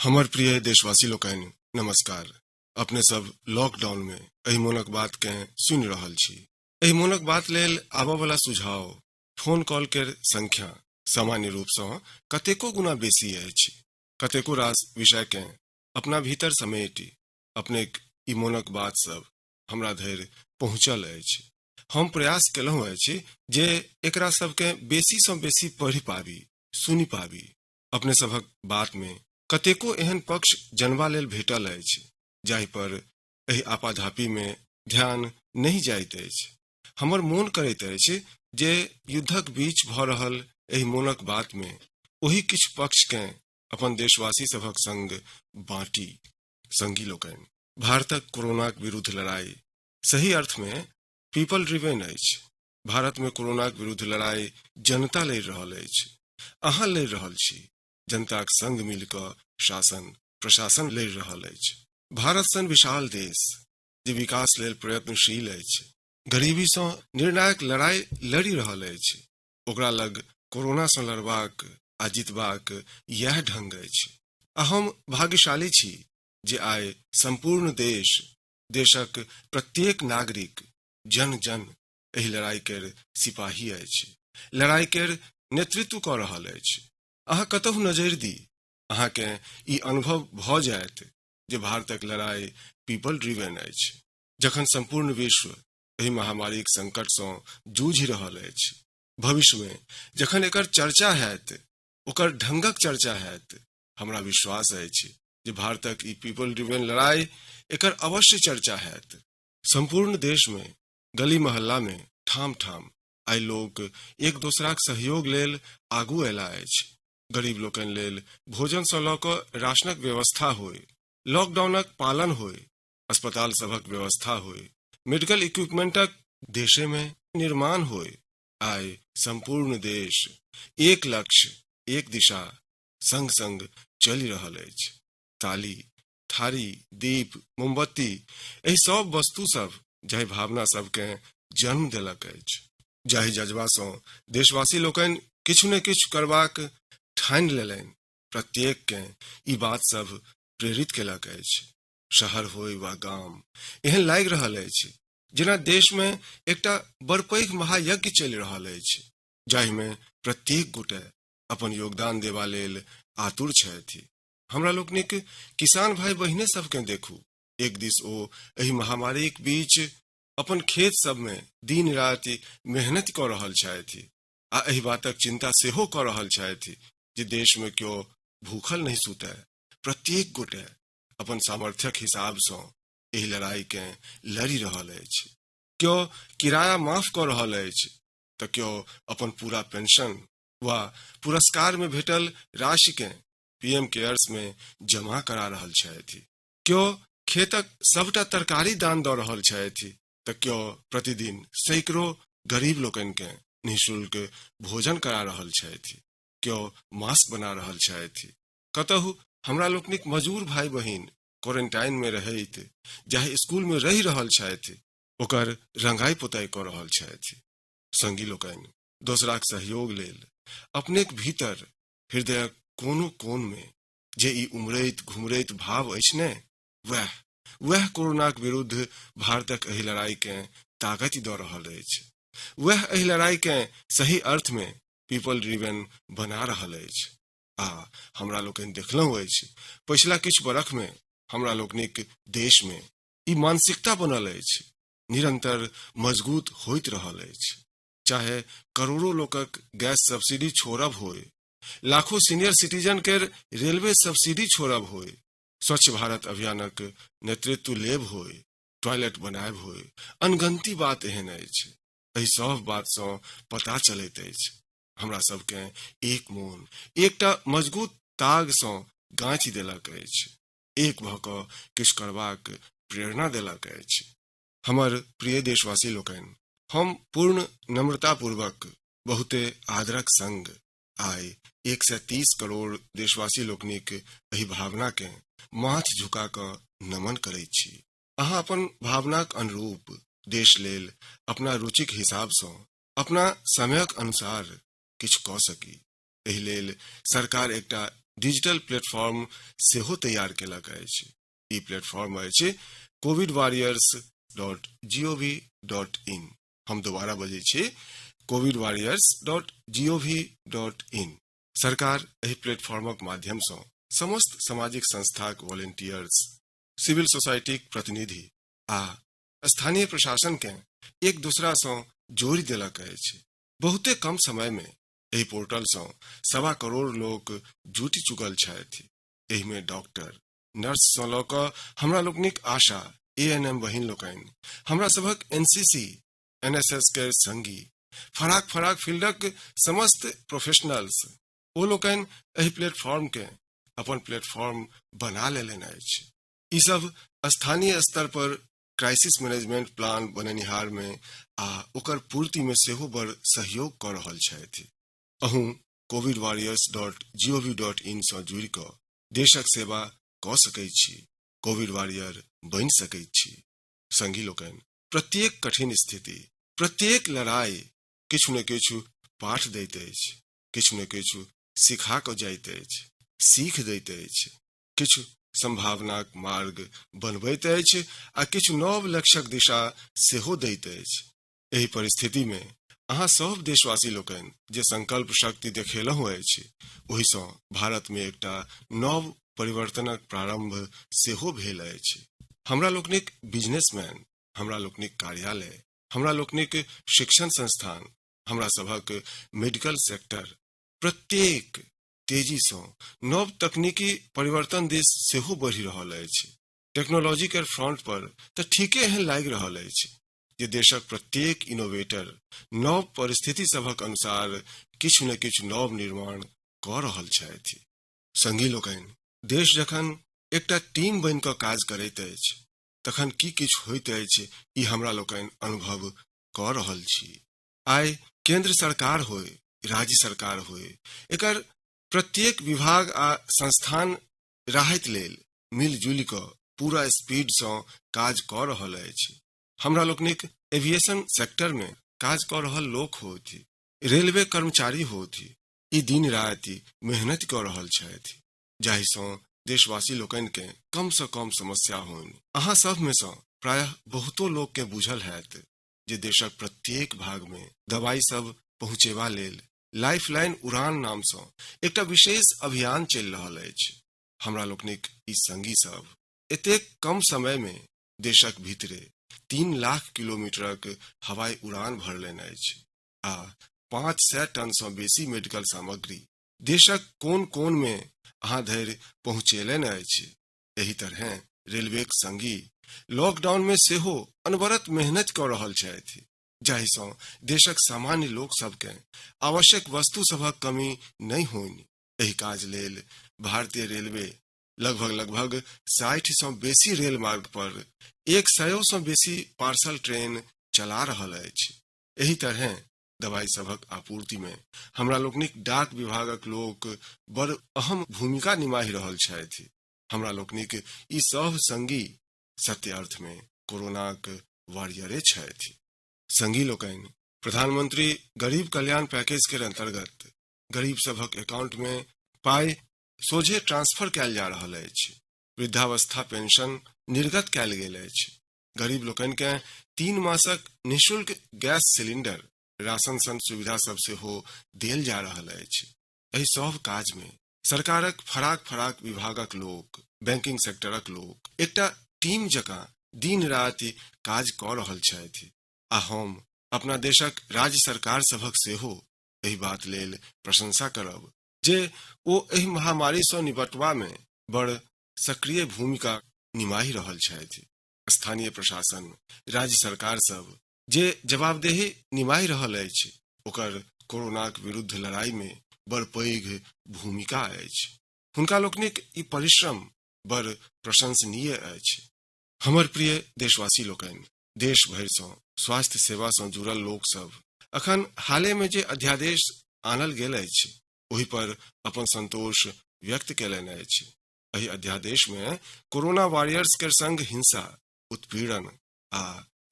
हमर प्रिय देशवासी लोकनि नमस्कार। अपने सब लॉकडाउन में एहि मोनक बात के सुनि रहल छी। एहि मोनक बात लेल आबय वाला सुझाव फोन कॉल के संख्या सामान्य रूप से कतेको गुना बेसी अछि। कतेको रास विषय के अपना भीतर समेटि अपने ई मोनक बात सब हमरा धरि पहुँचल अछि। हम प्रयास केलहुँ अछि जे एकरा सबके बेसी से बेसी पढ़ि पाबी, सुनि पाबी। अपने सबक बात में कतेको एहन पक्ष जनबा लेल भेटल अछि जाहि पर एहि आपाधापी में ध्यान नहीं जाइत अछि। हमर मोन करैत अछि जे युद्धक बीच भ रहल एहि मोनक बात में ओही किछ पक्ष के अपन देशवासी सभक संग बाँटी। संगी लोकनि, भारतक कोरोनाक विरुद्ध लड़ाई सही अर्थ में पीपल ड्रिवेन अछि। भारत में कोरोनाक विरुद्ध लड़ाई जनता लड़ रहल अछि। अहाँ लड़ रहल छी। जनताक संग मिलकर शासन प्रशासन लड़ रहल अछि। भारत सन विशाल देश जे विकास लेल प्रयत्नशील अछि, गरीबी से निर्णायक लड़ाई लड़ी रहल अछि, ओकरा लग कोरोना से लड़बाक आ जीतबाक यह ढंग अछि। हम भाग्यशाली छी जे आइ संपूर्ण देशक प्रत्येक नागरिक जन जन एहि लड़ाई के सिपाही अछि, लड़ाई के नेतृत्व कर रहल अछि। अहाँ कतहु नजर दी, अहाँ के ई अनुभव भ जायत जे भारतक लड़ाई पीपल ड्रिवेन अछि। जखन संपूर्ण विश्व एहि महामारी के संकट से जूझि रहल अछि, भविष्य में जखन एकर चर्चा हैत, ओकर ढंगक चर्चा हैत, हमरा विश्वास अछि जे भारतक ई पीपल ड्रिवेन लड़ाई एकर अवश्य चर्चा हैत। संपूर्ण देश में गली मोहल्ला में ठाम ठाम आई लोग एक दूसराक सहयोग लेल आगू अयला अछि। गरीब लोकनि लेल भोजन से ल क राशनक व्यवस्था होय, लॉकडाउनक पालन होय, अस्पताल सभक व्यवस्था होय, मेडिकल इक्विपमेंटक देशे में निर्माण होय, आइ संपूर्ण देश एक लक्ष्य एक दिशा संग संग चलि रहल अछि। ताली, थारी, दीप, मोमबत्ती एहि सब वस्तु सब जाहि भावना सबके जन्म देलक अछि, जाहि जज्बा से देशवासी लोकनि किछु ने किछु करबाक ठानि लेलनि, प्रत्येक के ई बात सब प्रेरित केलक अछि। शहर होय वा गाम, एहन लागि रहल अछि जेना देश में एकटा बड़ पैघ महायज्ञ चलि रहल अछि, जाहि में प्रत्येक गोटे अपन योगदान देवा लेल आतुर छथि। हमरा लोकनिक किसान भाई बहिने सबके देखू, एक दिस ओ एहि महामारी के बीच अपन खेत सब में दिन राति मेहनत कर रहल छथि आ एहि बातक चिंता सेहो कर रहल छथि जे देश में क्यों भूखल नहीं सुते। प्रत्येक गोटे अपन सामर्थ्यक हिसाब से एहि लड़ाई के लड़ी रहल अछि। क्यों किराया माफ कर रहल अछि तो क्यों अपन पूरा पेंशन वा पुरस्कार में भेटल राशि के पीएम केयर्स में जमा करा रहल छथि। क्यों खेतक सबटा तरकारी दान द रहल छथि तो क्यों प्रतिदिन सैकड़ों गरीब लोकनि के निःशुल्क भोजन करा रहल छथि, क्यों मास्क बना रहल छथि। कतहु हमरा लोकनिक मजूर भाई बहिन क्वारंटाइन में रहैत जाहि स्कूल में रहि रहल छथि, ओकर रंगाई पुताई कर रहल छथि। संगी लोकनि, दोसराक सहयोग लेल अपनेक भीतर हृदय कोनो कोन में जे ई उमरैत घुमरैत भाव अछि ने, वह कोरोनाक विरुद्ध भारतक एहि लड़ाई के ताकत द रहल अछि। वह एहि लड़ाई के सही अर्थ में पीपल ड्रिवेन बना रहल अछि। हमरा लोकनि देखलहुँ अछि पिछला किछु बरख में हमरा लोकनिक देश में ई मानसिकता बनल अछि, निरंतर मजबूत होइत रहल अछि। चाहे करोड़ों लोकक गैस सब्सिडी छोड़ब होय, लाखों सीनियर सिटीजन के रेलवे सब्सिडी छोड़ब होय, स्वच्छ भारत अभियानक नेतृत्व लेब होय, टॉयलेट बनायब होय, अनगंती बात एहन अछि। एहि सब बात से पता चलैत अछि हमरा सबके एक मोन एकटा मजबूत ताग से गाँथि देलक अछि, एक भ क किछु करबाक प्रेरणा देलक अछि। हमर प्रिय देशवासी लोकनि, हम पूर्ण नम्रता पूर्वक बहुते आदरक संग आइ 130 करोड़ देशवासी लोकनिक एहि भावना के माथ झुका क नमन करैत छी। अहाँ अपन भावनाक अनुरूप देश लेल अपना रुचिक हिसाब से अपना समयक अनुसार किछु क सकी, एहि लेल सरकार एकटा डिजिटल प्लेटफॉर्म सेहो तैयार केलक अछि। ई प्लेटफॉर्म अछि covidwarriors.gov.in। हम दोबारा बजै छी covidwarriors.gov.in। सरकार एहि प्लेटफॉर्मक माध्यम सँ समस्त सामाजिक संस्थाक वॉलंटियर्स, सिविल सोसाइटीक प्रतिनिधि आ स्थानीय प्रशासन के एक दूसरा सँ जोड़ि देलक अछि। बहुते कम समय में एहि पोर्टल सँ 1.25 करोड़ लोक जुटि चुकल छथि। एहि में डॉक्टर, नर्स सँ लऽ कऽ हमरा लोकनिक आशा, ANM बहिन लोकनि, हमरा सभक NCC, NSS के संगी, फराक फराक फील्डक समस्त प्रोफेशनल्स ओ लोकनि एहि प्लेटफॉर्म के अपन प्लेटफॉर्म बना लेलनि अछि। ई सब स्थानीय स्तर पर क्राइसिस मैनेजमेंट प्लान बनेनिहार में आ ओकर पूर्ति में सेहो बड़ सहयोग कर रहल छथि। अहूँ covidwarriors.gov.in सँ जुड़ि कऽ देशक सेवा कऽ सकैत छी, कोविड वॉरियर बनि सकैत छी। संगी लोकनि, प्रत्येक कठिन स्थिति, प्रत्येक लड़ाई किछु न किछु पाठ दैत अछि, किछु न किछु सिखा कऽ जाइत अछि, सीख दैत अछि, किछु संभावनाक मार्ग बनबैत अछि आ किछु नव लक्ष्यक दिशा सेहो दैत अछि। एहि परिस्थिति में अहाँ सब देशवासी लोकनि जे संकल्प शक्ति देखेलहुँ अछि, ओहि सँ भारत में एकटा नव परिवर्तनक प्रारंभ सेहो भेल अछि। हमरा लोकनिक बिजनेसमैन, हमरा लोकनिक कार्यालय, हमरा लोकनिक शिक्षण संस्थान, हमरा सभक मेडिकल सेक्टर प्रत्येक तेजी सँ नव तकनीकी परिवर्तन दिस सेहो बढ़ि रहल अछि। टेक्नोलॉजी के फ्रंट पर तो ठीके एहन लागि रहल अछि जे देशक प्रत्येक इनोवेटर नव परिस्थिति सभक अनुसार किछु न किछु नव निर्माण कऽ रहल छथि। संगी लोकनि, देश जखन एकटा टीम बनि कऽ काज करैत अछि तखन की किछु होइत अछि ई हमरा लोकनि अनुभव कऽ रहल छी। आइ केंद्र सरकार होय, राज्य सरकार होय, एकर प्रत्येक विभाग आ संस्थान राहत लेल मिलजुलि कऽ पूरा स्पीड सँ काज कऽ रहल अछि। हमरा लोकनिक एविएशन सेक्टर में काज कऽ रहल लोक होथि, रेलवे कर्मचारी होथि, ई दिन राति मेहनत कऽ रहल छथि जाहि सँ देशवासी लोकनि के कम सँ कम समस्या होनि। अहाँ सब में सँ प्रायः बहुतो लोक के बुझल हैत जे देशक प्रत्येक भाग में दवाई सब पहुँचेबा लेल लाइफलाइन उड़ान नाम सँ एकटा विशेष अभियान चलि रहल अछि। हमरा लोकनिक ई संगी सब एतेक कम समय में देशक भीतरे 3 लाख किलोमीटरक हवाई उड़ान भरलनि अछि आ 500 टन सँ बेसी मेडिकल सामग्री देशक कोन कोन में अहाँ धरि पहुँचेलनि अछि। एहि तरह रेलवेक संगी लॉकडाउन में सेहो अनवरत मेहनत कऽ रहल छथि जाहि सँ देशक सामान्य लोक सबके आवश्यक वस्तु सभक कमी नहीं होनि। एहि काज लेल भारतीय रेलवे लगभग 60 सँ बेसी रेल मार्ग पर 100 सँ बेसी पार्सल ट्रेन चला रहल अछि। एहि तरह दवाई सभक आपूर्ति में हमरा लोकनिक डाक विभागक लोक बड़ अहम भूमिका निमाहि रहल छथि। हमरा लोकनिक ई सब संगी सत्य अर्थ में कोरोनाक वॉरियरे छथि। संगी लोकनि, प्रधानमंत्री गरीब कल्याण पैकेज के अंतर्गत गरीब सभक अकाउंट में पाई सोझे ट्रांसफर कैल जा रहल अछि। वृद्धावस्था पेंशन निर्गत कैल गेल अछि। गरीब लोकनि के 3 मासक निःशुल्क गैस सिलेंडर, राशन सन सुविधा सब सेहो देल जा रहल अछि। एहि सब काज में सरकारक फराक फराक विभागक लोक, बैंकिंग सेक्टरक लोक एकटा टीम जकाँ दिन राति काज कऽ रहल छथि आ हम अपना देशक राज्य सरकार सभक सेहो एहि बात लेल प्रशंसा करब जे ओ एहि महामारी सँ निपटबा में बड़ सक्रिय भूमिका निमाहि रहल छथि। स्थानीय प्रशासन, राज्य सरकार सब जे जवाबदेही निमाहि रहल अछि ओकर कोरोनाक विरुद्ध लड़ाई में बड़ पैघ भूमिका अछि। हुनका लोकनिक ई परिश्रम बड़ प्रशंसनीय अछि। हमर प्रिय देशवासी लोकनि, देश भरि सँ स्वास्थ्य सेवा सँ जुड़ल लोक सब अखन हाले में जे अध्यादेश आनल गेल अछि ओहि पर अपन संतोष व्यक्त केलनि अछि। एहि अध्यादेश में कोरोना वॉरियर्स के संग हिंसा, उत्पीड़न आ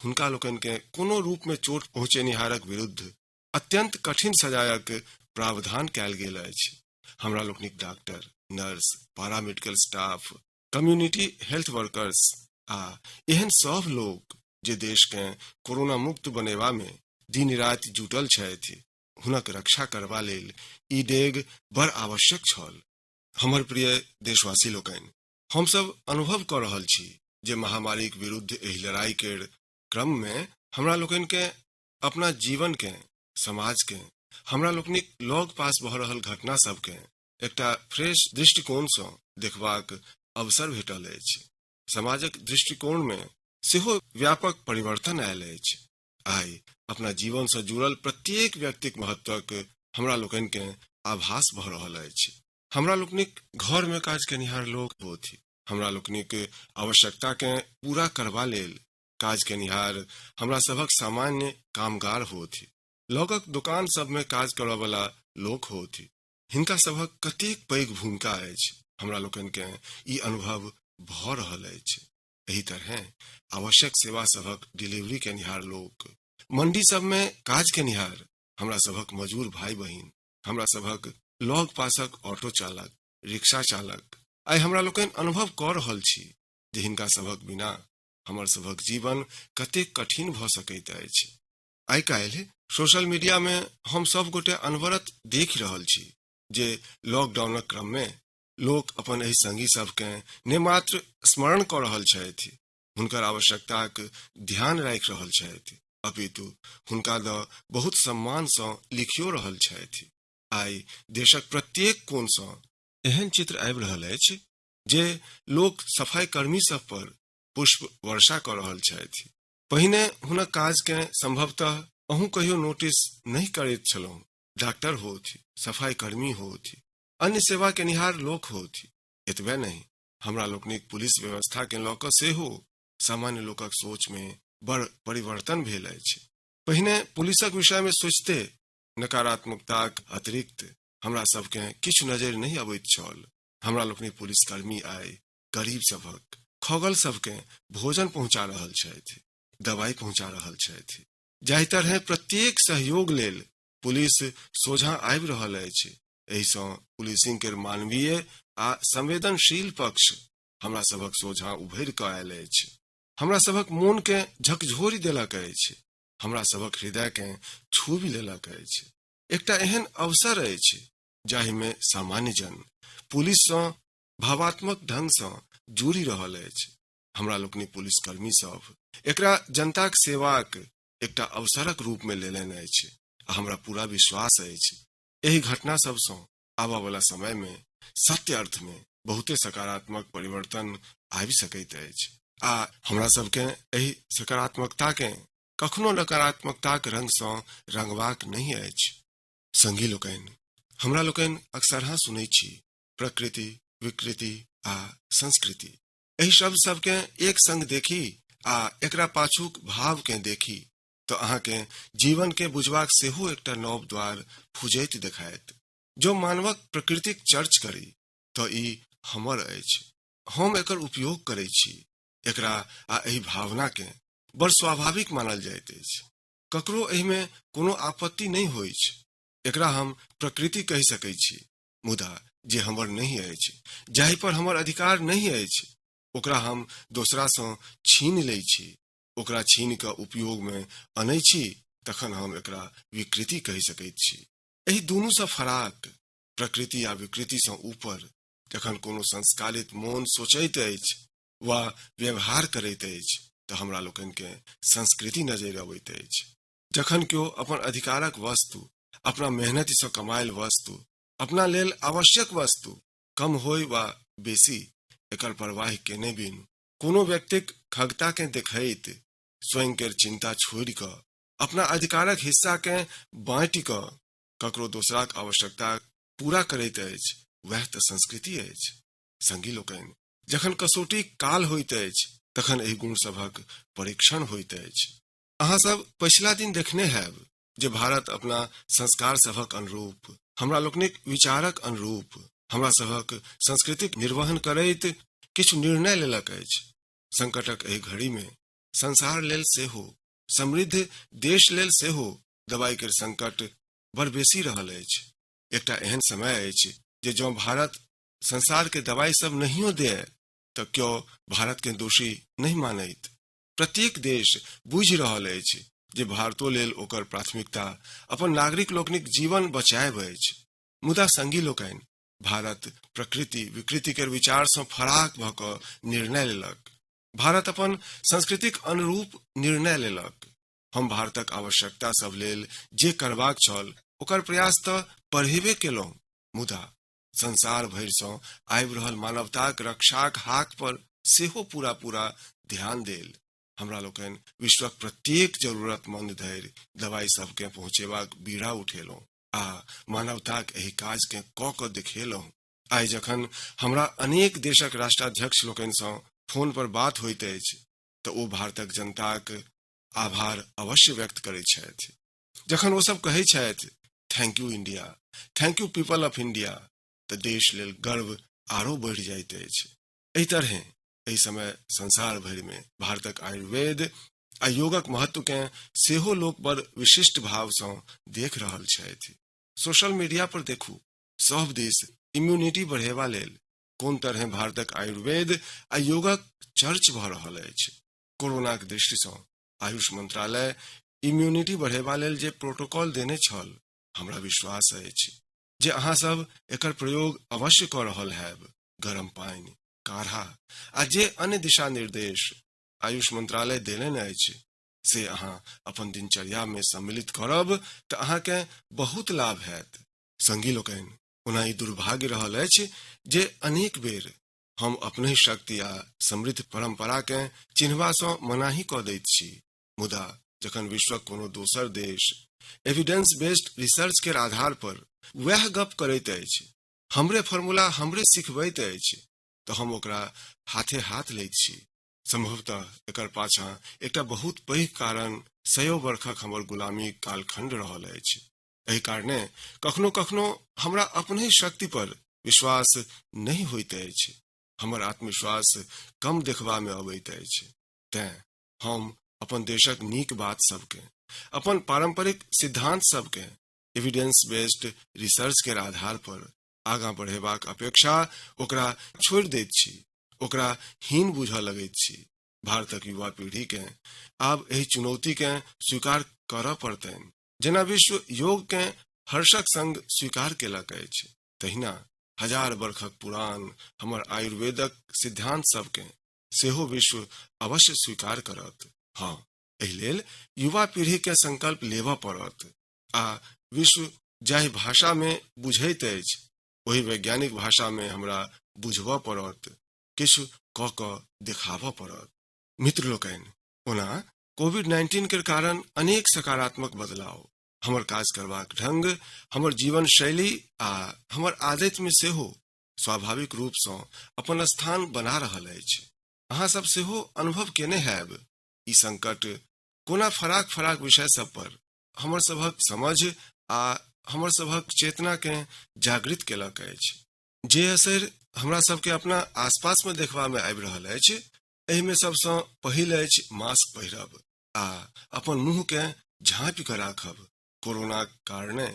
हुनका लोकनि के कोनो रूप में चोट पहुँचेनिहारक विरुद्ध अत्यंत कठिन सजायक प्रावधान कैल गेल अछि। हमरा लोकनिक doctor, nurse, paramedical staff, community health workers आ एहन सब लोग जे देश के कोरोना मुक्त बनेवा में दिन रात जुटल छथि, हुनक रक्षा करबा लेल ई डेग बड़ आवश्यक छल। हमर प्रिय देशवासी लोकनि, हम सब अनुभव कर रहल छी जे महामारी के विरुद्ध एहि लड़ाई के क्रम में हमरा लोकनि के अपना जीवन के, समाज के, हमरा लोकनिक लग पास भऽ रहल घटना सब के एकटा फ्रेश दृष्टिकोण सँ देखबाक अवसर भेटल अछि। समाजक दृष्टिकोण में सेहो व्यापक परिवर्तन आयल अछि। आइ अपना जीवन से जुड़ल प्रत्येक व्यक्तिक महत्वक हमरा लोकनि के आभास भऽ रहल अछि। हमरा लोकनिक घर में काज केनिहार लोग होथि, हमरा लोकनिक आवश्यकता के पूरा करबा लेल काज केनिहार हमरा सभक सामान्य कामगार होथि, लगक दुकान सब में काज करय वाला लोक होथि, हिनका सभक कतेक पैघ भूमिका अछि, हमरा लोकनि के ई अनुभव भऽ रहल अछि। एही तरह आवश्यक सेवा सभक डिलीवरी केनिहार लोक, मंडी सब में काज केनिहार हमरा सभक मजूर भाई बहिन, हमरा सभक लग पासक ऑटो चालक, रिक्शा चालक, आइ हमरा लोकनि अनुभव कऽ रहल छी जे हिनका सभक बिना हमर सभक जीवन कतेक कठिन भऽ सकैत अछि। आइ काल्हि सोशल मीडिया में हम सब गोटे अनवरत देख रहल छी जे लॉकडाउनक क्रम में लोक अपन एहि संगी सबके ने मात्र स्मरण कऽ रहल छथि, हुनकर आवश्यकताक ध्यान राखि रहल छथि, अपितु हुनका द बहुत सम्मान सँ लिखियो रहल छथि। आइ देशक प्रत्येक कोन सँ एहन चित्र आबि रहल अछि जे लोक सफाई कर्मी सब पर पुष्प वर्षा कऽ रहल छथि। पहिने हुनक काज के संभवतः अहूँ कहियो नोटिस नहीं करैत छलहुँ। डॉक्टर होथि, सफाई कर्मी होथि, अन्य सेवा केनिहार लोक होथि। एतबे नहीं, हमरा लोकनिक पुलिस व्यवस्था के लऽ कऽ सेहो सामान्य लोकक सोच में बड़ परिवर्तन भेल अछि। पहिने पुलिसक विषय में सोचते नकारात्मकताक अतिरिक्त हमरा सबके किछु नजर नहीं अबैत छल। हमरा लोकनिक पुलिसकर्मी आइ गरीब सभक, खगल सबके भोजन पहुंचा रहल छथि, दवाई पहुंचा रहल छथि, जाहि तरह प्रत्येक सहयोग लेल पुलिस सोझा आबि रहल अछि। एहि सँ पुलिसिंग के मानवीय आ संवेदनशील पक्ष हमरा सभक सोझा उभरि कऽ आयल अछि, हमरा सभक मोन के झकझोरि देलक अछि, हमरा सभक हृदय के छूबि लेलक अछि। एकटा एहन अवसर अछि जाहि में सामान्य जन पुलिस सँ भावात्मक ढंग सँ जुड़ि रहल अछि। हमरा लोकनि पुलिसकर्मी सब एकरा जनताक सेवाक एकटा अवसरक रूप में लेलनि अछि आ हमरा पूरा विश्वास अछि एहि घटना सब सँ आबऽ वाला समय में सत्य अर्थ में बहुते सकारात्मक परिवर्तन आबि सकैत अछि आ हमरा सबके एहि सकारात्मकता के कखनो नकारात्मकताक रंग सँ रंगबाक नहीं अछि। संगी लोकनि, हमरा लोकनि अक्सर सुनै छी प्रकृति, विकृति आ संस्कृति। एहि शब्द सबके एक संग देखी आ एकरा पाछूक भाव के देखी तो अहाँ के जीवन के बुझबाक सेहो एकटा नव द्वार खुजैत देखायत। जो मानवक प्रकृतिक चर्च करी तो ई हमर अछि, हम एकर उपयोग करै छी, एकरा आ एहि भावना के बड़ स्वाभाविक मानल जाइत अछि। ककरो एहि में कोनो आपत्ति नहीं होइ छै, एकरा हम प्रकृति कहि सकै छी। मुदा जे हमर नहीं अछि, जाहि पर हमर अधिकार नहीं अछि, ओकरा हम दोसरा सँ छीन लै छी, ओकरा छीन कऽ उपयोग में अनै छी, तखन हम एकरा विकृति कहि सकैत छी। एहि दुनू सँ फराक, प्रकृति आ विकृति सँ ऊपर, जखन कोनो संस्कारित मोन सोचैत अछि वा व्यवहार करैत अछि तऽ हमरा लोकनि के संस्कृति नजर अबैत अछि। जखन केओ अपन अधिकारक वस्तु, अपना मेहनती सँ कमायल वस्तु, अपना लेल आवश्यक वस्तु कम होय वा बेसी, एकर परवाह केने बिनु कोनो व्यक्तिक खगता के देखैत स्वयं के चिंता छोड़ि कऽ अपना अधिकारक हिस्सा के बाँटि कऽ ककरो दोसराक आवश्यकता पूरा करैत अछि, वह तऽ संस्कृति अछि। संगी लोकनि, जखन कसौटी काल होइत अछि तखन एहि गुण सभक परीक्षण होइत अछि। अहाँ सब पछिला दिन देखने हैब जे भारत अपना संस्कार सभक अनुरूप, हमरा लोकनिक विचारक अनुरूप, हमरा सभक संस्कृतिक निर्वहन करैत किछु निर्णय लेलक अछि। संकटक एहि घड़ी में संसार लेल सेहो, समृद्ध देश लेल सेहो दवाई के संकट बड़ बेसी रहल अछि। एकटा एहन समय अछि जे जँ भारत संसार के दवाई सब नहियो दे तो क्यों भारत के दोषी नहीं मानैत। प्रत्येक देश बुझि रहल अछि जे भारतो लेल ओकर प्राथमिकता अपन नागरिक लोकनिक जीवन बचाएब अछि। मुदा संगी लोकनि भारत प्रकृति विकृति के विचार से फराक भ क निर्णय लेलक। भारत अपन संस्कृतिक अनुरूप निर्णय लेलक। हम भारतक आवश्यकता सब लेल जे करबाक छल ओकर प्रयास त पढ़ेबे केलहुं, मुदा संसार भरि सँ आबि रहल मानवताक रक्षाक हाक पर सेहो पूरा ध्यान देल। हमरा लोकनि विश्वक प्रत्येक जरूरतमंद धरि दवाई सबके पहुँचेबाक बीड़ा उठेलहुं आ मानवताक एहि काज के क देखेलहुं। आइ जखन हमरा अनेक देशक राष्ट्राध्यक्ष लोकनि सँ फोन पर बात होइत अछि तऽ ओ भारतक जनताक आभार अवश्य व्यक्त करैत छथि। जखन ओ सब कहै छथि thank you India, thank you people of India, तऽ देश लेल गर्व आरो बढ़ि जाइत अछि। एहि तरहे एहि समय संसार भरि में भारतक आयुर्वेद आ योगक महत्व के सेहो लोक बड़ विशिष्ट भाव सँ देख रहल छथि। सोशल मीडिया पर देखू, सब देश इम्यूनिटी बढ़ेबा लेल कोन तरह भारतक आयुर्वेद आ योगक चर्च भ रहल अछि। कोरोना के दृष्टि सँ आयुष मंत्रालय इम्यूनिटी बढ़ेबा लेल जे प्रोटोकॉल देने छल, हमरा विश्वास अछि जे अहाँ सब एकर प्रयोग अवश्य क रहल हैब। गरम पानी, काढ़ा आ जे अन्य दिशा निर्देश आयुष मंत्रालय देने अछि से अहाँ अपन दिनचर्या में सम्मिलित करब तऽ अहाँ के बहुत लाभ हैत। संगी लोकनि, ओना ई दुर्भाग्य रहल अछि जे अनेक बेर हम अपने शक्ति आ समृद्ध परंपरा के चिन्हबा सँ मनाही क दैत छी। मुदा जखन विश्वक कोनो दोसर देश एविडेंस बेस्ड रिसर्च के आधार पर वह गप करैत अछि, हमरे फॉर्मूला हमरे सिखबैत अछि, तो हम ओकरा हाथे हाथ लैत छी। संभवतः एकर पाछा एकटा बहुत पैघ कारण सयो वर्षक हमर गुलामी कालखंड रहल अछि। एहि कारणे कखनो कखनो हमरा अपने शक्ति पर विश्वास नहीं होइत अछि, हमर आत्मविश्वास कम देखबा में अबैत अछि। तें हम अपन देशक नीक बात सबके, अपन पारंपरिक सिद्धांत सबके एविडेंस बेस्ड रिसर्च के आधार पर आगा बढ़ेबाक अपेक्षा ओकरा छोड़ दैत छी, ओकरा हीन बुझऽ लगैत छी। भारतक युवा पीढ़ी के आब एहि चुनौती के स्वीकार करऽ पड़तनि। जेना विश्व योग के हर्षक संग स्वीकार केलक अछि, तहिना हजार वर्षक पुरान हमर आयुर्वेदक सिद्धांत सबके सेहो विश्व अवश्य स्वीकार करत। हाँ, एहि लेल युवा पीढ़ी के संकल्प लेबऽ पड़त आ विश्व जाहि भाषा में बुझैत अछि वही वैज्ञानिक भाषा में हमरा बुझबऽ पड़त, किछु क देखाबऽ पड़त। मित्र लोकनि, ओना कोविड-19 के कारण अनेक सकारात्मक बदलाव हमर काज करबाक ढंग, हमर जीवन शैली आ हमर आदत में सेहो स्वाभाविक रूप सँ अपन स्थान बना रहल अछि। अहाँ सब सेहो अनुभव केने हैब ई संकट कोना फराक विषय सब पर हमर सभक समझ आ हमर सभक चेतना के जागृत केलक अछि। जे असर हमरा सबके अपना आसपास में देखबा में आबि रहल अछि, एहि में सबसँ पहिल अछि मास्क पहिरब आ अपन मुंह के झाँपि के राखब। कोरोना के कारणे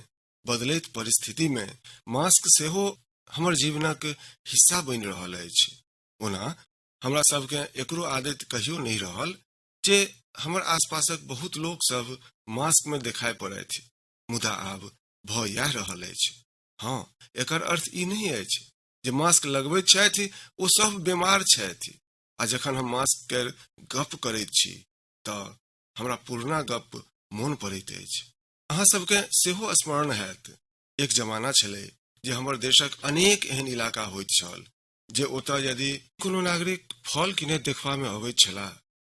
बदलैत परिस्थिति में मास्क सेहो हमर जीवनक हिस्सा बनि रहल अछि। ओना हमरा सबके एकरो आदत कहियो नहीं रहल जे हमर आसपासक बहुत लोग सब मास्क में देखाई पड़ैत, मुदा आब भ इएह रहल अछि। हाँ, एकर अर्थ ई नहीं अछि जे मास्क लगबैत छथि ओ सब बीमार छथि। आ जखन हम मास्क के गप करैत छी तऽ हमरा पुरना गप मोन पड़ैत अछि। अहाँ सबके सेहो स्मरण हैत, एक जमाना छलै जे हमर देशक अनेक एहन इलाका होइत छल जे ओतऽ यदि कोनो नागरिक फल किने देखबा में अबैत छलाह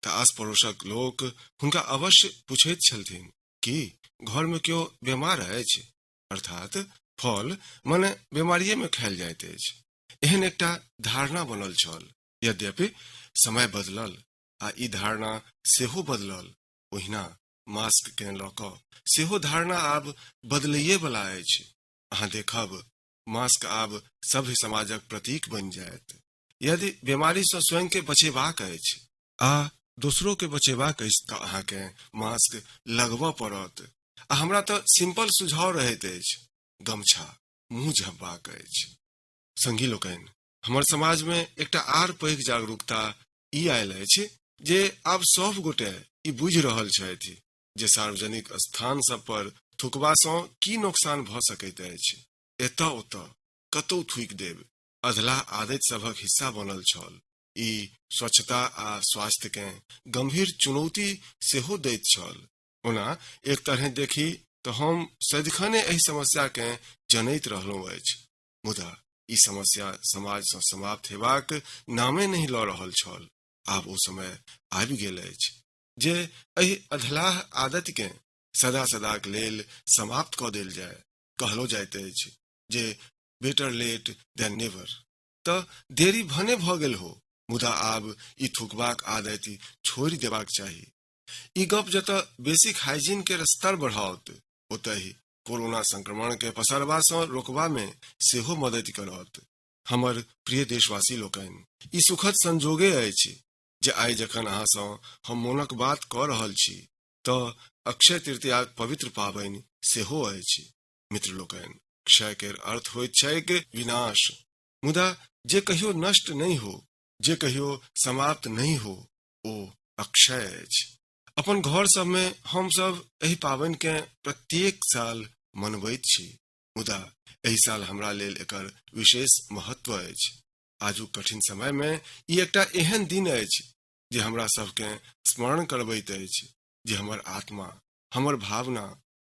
तऽ आस पड़ोसक लोक हुनका अवश्य पूछैत छलथिन कि घर में क्यों बीमार अछि, अर्थात फल मने बीमारिये में खायल जाइत अछि। एहन एकटा धारणा बनल छल। यद्यपि समय बदलल आ ई धारणा सेहो बदलल, ओहिना मास्क के लऽ कऽ सेहो धारणा आब बदलैये वाला अछि। अहाँ देखब मास्क आब सभ्य समाजक प्रतीक बनि जायत। यदि बीमारी सँ स्वयं के बचेबाक अछि आ दोसरो के बचेबाक अछि तऽ अहाँ के मास्क लगबऽ पड़त। आ हमरा तऽ सिंपल सुझाव रहैत अछि, गमछा मुंह झपबाक अछि। संगी लोकनि, हमर समाज में एकटा आर पैघ जागरूकता ई आयल अछि जे आब सब गोटे ई बुझि रहल छथि जे सार्वजनिक स्थान सब पर थुकबा सँ की नुकसान भ सकैत अछि। एतऽ ओतऽ कतौ थूकि देब अधलाह आदत सभक हिस्सा बनल छल। ई स्वच्छता आ स्वास्थ्य के गंभीर चुनौती सेहो दैत छल। ओना एक तरह देखी तो हम सदिखने एहि समस्या के जनैत रहलहुं अछि, मुदा ई समस्या समाज सँ समाप्त हेबाक नामे नहीं लऽ रहल छल। आब ओ समय आबि गेल अछि जे एहि अधलाह आदत के सदा सदाक लेल समाप्त कऽ देल जाय। कहलो जाइत अछि जे बेटर लेट देन नेवर। तऽ देरी भने भऽ गेल हो, मुदा आब ई थुकबाक आदत छोड़ि देबाक चाही। ई गप जतऽ बेसिक हाइजीन के स्तर बढ़ाओत, ओतहि कोरोना संक्रमण के पसरबा सँ रोकबा में सेहो मदद करत। हमर प्रिय देशवासी लोकनि, ई सुखद संजोगे अछि जे आइ जखन अहाँ सँ हम मोनक बात कऽ रहल छी तऽ अक्षय तृतीयाक पवित्र पाबनि सेहो अछि। मित्र लोकनि, क्षय के अर्थ होइत छैक विनाश, मुदा जे कहियो नष्ट नहीं हो, जे कहियो समाप्त नहीं हो, ओ अक्षय अछि। अपन घर सब में हम सब एहि पाबनि के प्रत्येक साल मनबैत छी, मुदा एहि साल हमरा लेल एकर विशेष महत्व अछि। आजुक कठिन समय में ई एकटा एहन दिन अछि जे हमरा सबके स्मरण करबैत अछि जे हमर आत्मा, हमर भावना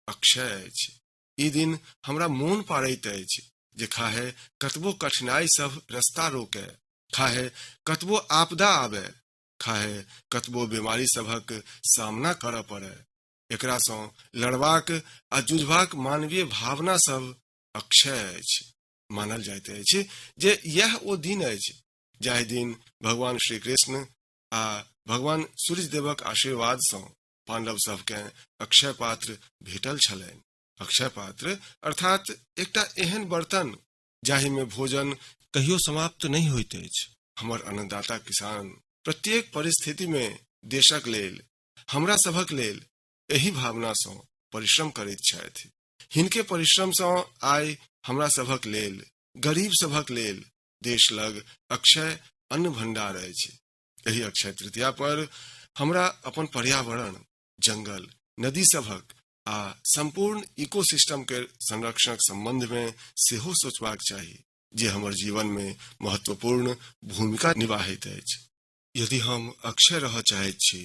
अक्षय अछि। ई दिन हमरा मोन पाड़ैत अछि जे खाहे कतबो कठिनाई सब रास्ता रोके, खाहे कतबो आपदा आवे, खाहे कतबो बीमारी सभक सामना करऽ पड़े, एकरा सँ लड़बाक आ जुझबाक मानवीय भावना सब अक्षय अछि। मानल जाइत अछि जे यह ओ दिन अछि जाहि दिन भगवान श्री कृष्ण आ भगवान सूर्य देवक आशीर्वाद सँ पांडव सबके अक्षय पात्र भेटल छलनि। अक्षय पात्र अर्थात एकटा एहन बर्तन जाहि में भोजन कहियो समाप्त नहीं होइत अछि। हमर अन्नदाता किसान प्रत्येक परिस्थिति में देशक लेल, हमरा सभक लेल एही भावना सँ परिश्रम करैत छथि। हिनके परिश्रम सँ आइ हमरा सभक लेल, गरीब सभक लेल देश लग अक्षय अन्न भंडार अछि। एही अक्षय तृतीया पर हमरा अपन पर्यावरण, जंगल, नदी सभक आ संपूर्ण इकोसिस्टम के संरक्षण संबंध में सेहो सोचबाक चाही जे हमर जीवन में महत्वपूर्ण भूमिका निभाइत अछि। यदि हम अक्षय रह चाहैत छी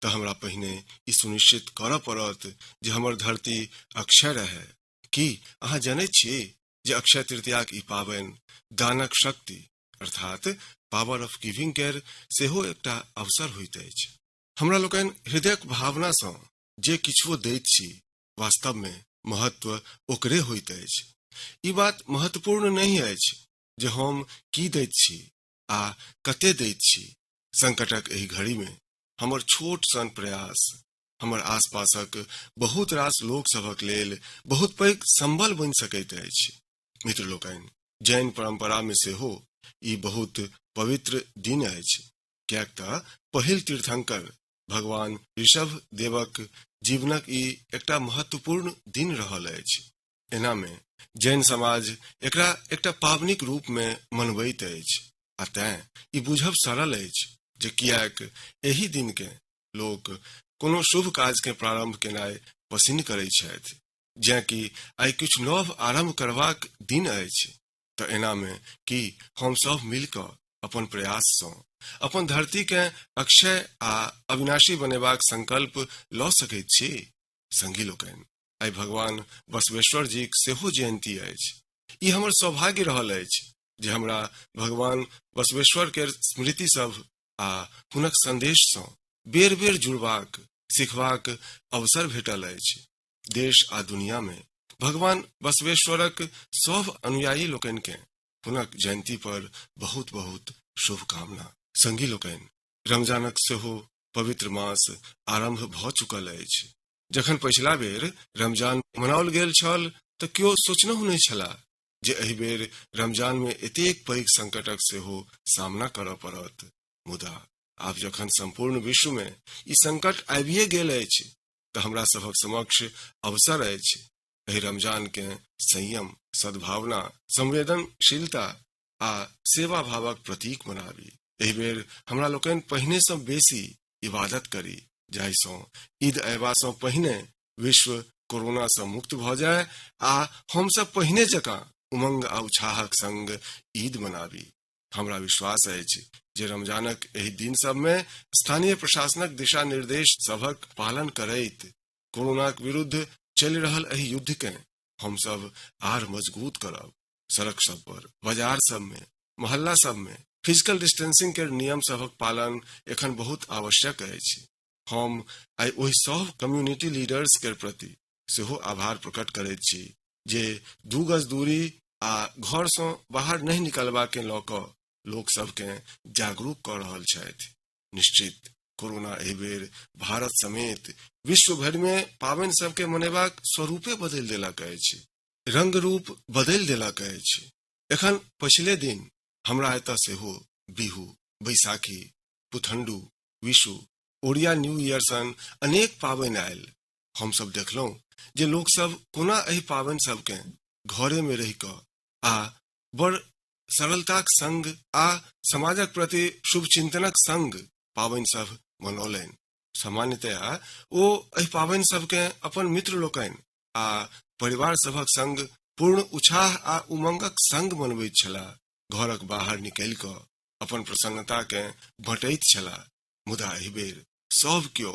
तऽ हमरा पहिने ई सुनिश्चित करऽ पड़त जे हमर धरती अक्षय रहे। की अहाँ जनैत छी जे अक्षय तृतीयाक ई पाबनि दानक शक्ति अर्थात पावर ऑफ गिविंग केर सेहो एकटा अवसर होइत अछि। हमरा लोकनि हृदयक भावना सँ जे किछुओ दैत छी, वास्तव में महत्व ओकरे होइत अछि। ई बात महत्वपूर्ण नहीं अछि जे हम की दैत छी आ कते दैत छी। संकटक एही घड़ी में हमर छोट सन प्रयास हमर आसपासक बहुत रास लोक सभक लेल बहुत पैघ संबल बनि सकैत अछि। मित्र लोकनि, जैन परंपरा में सेहो ई बहुत पवित्र दिन अछि, कियाक तऽ पहिल तीर्थंकर भगवान ऋषभ देवक जीवनक ई एकटा महत्वपूर्ण दिन रहल अछि। एना में जैन समाज एकरा एकटा पावनिक रूप में मनबैत अछि आ तें ई बुझब सरल अछि जे कियाक एही दिन के लोक कोनो शुभ काज के प्रारंभ केनाइ पसिन करैत छथि। जे कि आइ किछ नव आरंभ करबाक दिन अछि, तऽ एना में कि हम सब मिलकऽ अपन प्रयास सँ अपन धरती के अक्षय आ अविनाशी बनेबाक संकल्प लऽ सकैत छी। संगी लोकनि, आइ भगवान बसवेश्वर जी के सेहो जयंती अछि। ई हमर सौभाग्य रहल अछि जे हमरा भगवान बसवेश्वर के स्मृति सब आ हुनक संदेश सँ बेर बेर जुड़बाक, सिखबाक अवसर भेटल अछि। देश आ दुनिया में भगवान बसवेश्वरक सब अनुयायी लोकनि के हुनक जयंती पर बहुत बहुत शुभकामना। संगी लोकनि, रमजानक सेहो पवित्र मास आरंभ भऽ चुकल अछि। जखन पछिला बेर रमजान मनाओल गेल छल तऽ केओ सोचनहु नहि छलाह जे एहि बेर रमजान में एतेक पैघ संकटक सेहो सामना करऽ पड़त। मुदा आब जखन संपूर्ण विश्व में ई संकट आबिए गेल अछि तऽ हमरा सभक समक्ष अवसर अछि एहि रमजान के संयम, सद्भावना, संवेदनशीलता आ सेवा भावक प्रतीक बनाबी। एहि बेर हमरा लोकनि पहिने सँ बेसी इबादत करी, जाहिसँ ईद अयबा सँ पहिने विश्व कोरोना सँ मुक्त भ जाय आ हम सब पहिने जकाँ उमंग आ उत्साहक संग ईद मनाबी। हमरा विश्वास अछि जे रमजानक एहि दिन सबमे स्थानीय प्रशासनक दिशा निर्देश सभक पालन करैत कोरोनाक विरुद्ध चलि रहल एहि युद्ध के हम सब आर मजबूत करब। सड़क सब पर, बाजार सब में, मोहल्ला सब में फिजिकल डिस्टेंसिंग के नियम सभक पालन एखन बहुत आवश्यक अछि। हम आई ओहि सब कम्युनिटी लीडर्स के प्रति सेहो आभार प्रकट करैत छी जे 2 गज दूरी आ घर सँ बाहर नहीं निकलबा के लऽ कऽ लोक सबके जागरूक कर रहल छथि। निश्चित कोरोना एहि बेर भारत समेत विश्व भर में पाबनि सबके मनेबाक स्वरूपे बदलि देलक अछि, रंग रूप बदलि देलक अछि। एखन पछिले दिन हमरा एतऽ सेहो बिहू, बैसाखी, पुथंडू, विशु, ओडिया न्यू ईयर सन अनेक पाबनि आयल। हम सब देखलहुँ जे लोक सब कोना एहि पाबनि सबके घरे में रहि कऽ आ बड़ सरलताक संग आ समाजक प्रति शुभ चिंतनक संग पाबनि सब मनौलनि। सामान्यतया ओ एहि पाबनि सबके अपन मित्र लोकनि आ परिवार सभक संग पूर्ण उत्साह आ उमंगक संग मनबैत छलाह। घरक बाहर निकलि कऽ अपन प्रसन्नता के बँटैत छलाह। मुदा एहि बेर सब केओ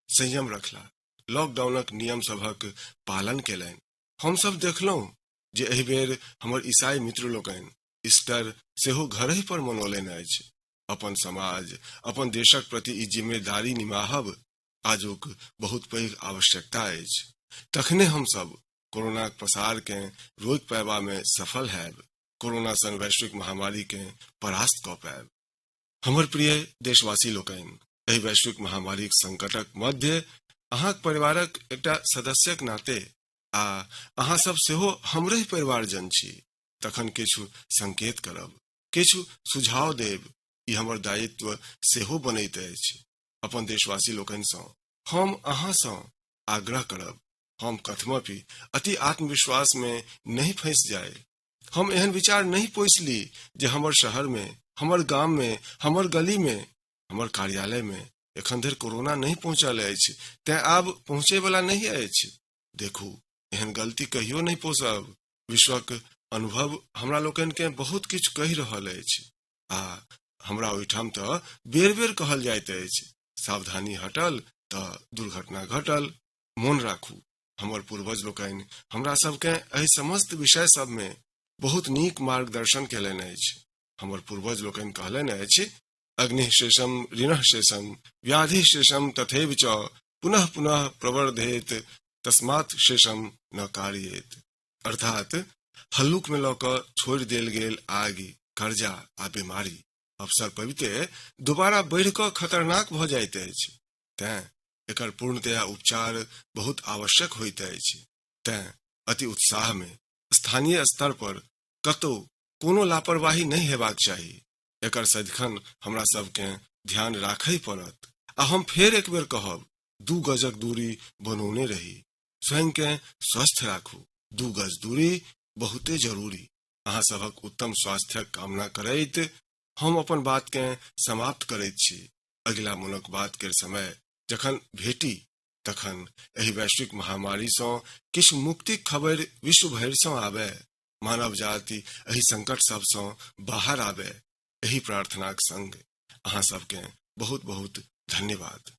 संयम रखला, लॉकडाउनक नियम सभक पालन केलनि। हम सब देखलहुँ जे एहि बेर हमर ईसाई मित्र लोकनि ईस्टर सेहो घरहि पर मनौलनि अछि। अपन समाज, अपन देशक प्रति ई जिम्मेदारी निभाहब आजुक बहुत पैघ आवश्यकता अछि। तखने हम सब कोरोनाक प्रसार के रोकि पायबा में सफल हैब, कोरोना सन वैश्विक महामारी के परास्त कऽ पायब। हमर प्रिय देशवासी लोकनि, एहि वैश्विक महामारीक संकटक मध्य अहाँक परिवारक एकटा सदस्यक नाते आ अहाँ सब सेहो हमरे परिवारजन छी, तखन किछु संकेत करब, किछु सुझाव देब, ई हमर दायित्व सेहो बनैत अछि। अपन देशवासी लोकनि सँ हम अहाँ सँ आग्रह करब, हम कथमपि अति आत्मविश्वास में नहीं फंस जाए। हम एहन विचार नहीं पोसली जे हमर शहर में, हमर गाम में, हमर गली में, हमर कार्यालय में एखन धरि कोरोना नहीं पहुँचल अछि, तैं आब पहुँचे वाला नहीं अछि। देखू, एहन गलती कहियो नहीं पोसब। विश्वक अनुभव हमरा लोकनि के बहुत किछु कहि रहल अछि आ हमरा ओहिठाम तऽ बेर बेर कहल जाइत अछि, सावधानी हटल तऽ दुर्घटना घटल। मोन राखू, हमर पूर्वज लोकनि हमरा सबके एहि समस्त विषय सब में बहुत नीक मार्गदर्शन केलनि अछि। हमर पूर्वज लोकनि कहलनि अछि, अग्नि शेषम ऋण शेषम व्याधि शेषम तथैव च पुनः पुनः प्रवर्धेत तस्मात् शेषम न कार्येत। अर्थात हल्लुक में लऽ कऽ छोड़ि देल गेल आगि, कर्जा आ बीमारी अवसर पबिते दोबारा बढ़ि कऽ खतरनाक भऽ जाइत अछि। तैं एकर पूर्णतया उपचार बहुत आवश्यक होइत अछि। तैं अति उत्साह में स्थानीय स्तर पर कतौ कोनो लापरवाही नहीं हेबाक चाही। एकर सदिखन हमरा सबके ध्यान राखै पड़त। आ हम फेर एक बेर कहब, 2 गजक दूरी बनौने रही, स्वयं के स्वस्थ राखू। 2 गज दूरी बहुते जरूरी। अहाँ सबक उत्तम स्वास्थ्यक कामना करैत हम अपन बात के समाप्त करैत छी। अगिला मोनक बात के समय जखन भेटी तखन एहि वैश्विक महामारी सँ किछु मुक्तिक खबर विश्व भरि सँ आबे, मानव जाति एहि संकट सब सँ बाहर आबे, एही प्रार्थनाक संग अहाँ सबके बहुत बहुत धन्यवाद।